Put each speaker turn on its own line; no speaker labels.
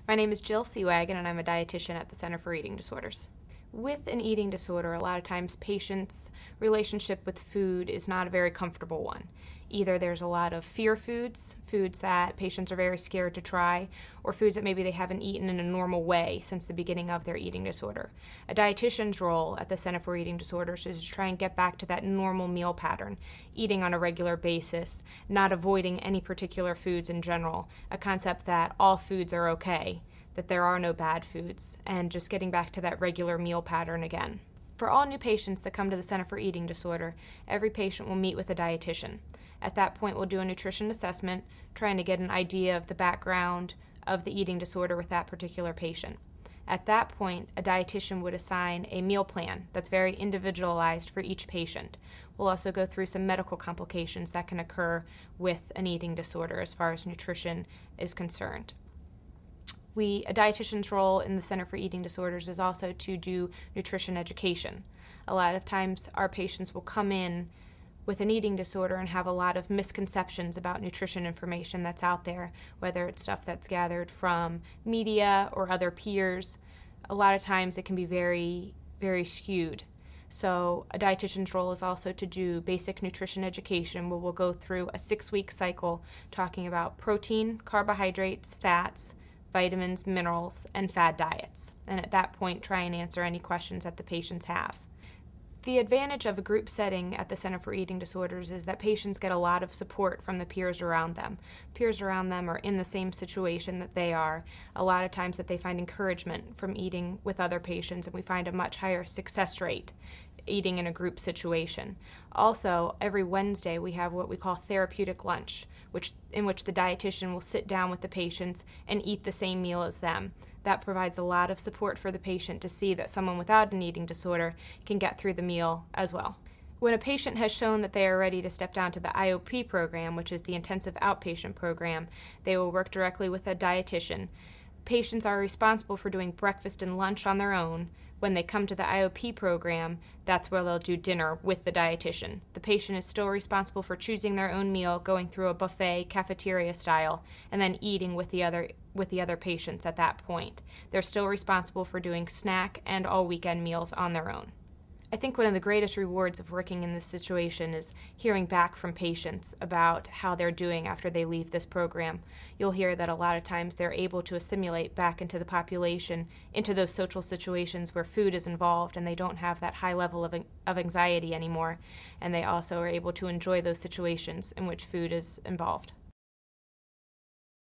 My name is Jill Seewagen, and I'm a dietitian at the Center for Eating Disorders. With an eating disorder, a lot of times patients' relationship with food is not a very comfortable one. Either there's a lot of fear foods, foods that patients are very scared to try, or foods that maybe they haven't eaten in a normal way since the beginning of their eating disorder. A dietitian's role at the Center for Eating Disorders is to try and get back to that normal meal pattern, eating on a regular basis, not avoiding any particular foods in general, a concept that all foods are okay, that there are no bad foods, and just getting back to that regular meal pattern again. For all new patients that come to the Center for Eating Disorder, every patient will meet with a dietitian. At that point, we'll do a nutrition assessment, trying to get an idea of the background of the eating disorder with that particular patient. At that point, a dietitian would assign a meal plan that's very individualized for each patient. We'll also go through some medical complications that can occur with an eating disorder as far as nutrition is concerned. A dietitian's role in the Center for Eating Disorders is also to do nutrition education. A lot of times our patients will come in with an eating disorder and have a lot of misconceptions about nutrition information that's out there, whether it's stuff that's gathered from media or other peers. A lot of times it can be very, very skewed. So a dietitian's role is also to do basic nutrition education, where we'll go through a 6-week cycle talking about protein, carbohydrates, fats, vitamins, minerals, and fad diets, and at that point try and answer any questions that the patients have. The advantage of a group setting at the Center for Eating Disorders is that patients get a lot of support from the peers around them. Peers around them are in the same situation that they are. A lot of times that they find encouragement from eating with other patients, and we find a much higher success rate eating in a group situation. Also, every Wednesday we have what we call therapeutic lunch, in which the dietitian will sit down with the patients and eat the same meal as them. That provides a lot of support for the patient to see that someone without an eating disorder can get through the meal as well. When a patient has shown that they are ready to step down to the IOP program, which is the intensive outpatient program, they will work directly with a dietitian. Patients are responsible for doing breakfast and lunch on their own. When they come to the IOP program, that's where they'll do dinner with the dietitian. The patient is still responsible for choosing their own meal, going through a buffet, cafeteria style, and then eating with the other patients at that point. They're still responsible for doing snack and all weekend meals on their own. I think one of the greatest rewards of working in this situation is hearing back from patients about how they're doing after they leave this program. You'll hear that a lot of times they're able to assimilate back into the population, into those social situations where food is involved, and they don't have that high level of anxiety anymore, and they also are able to enjoy those situations in which food is involved.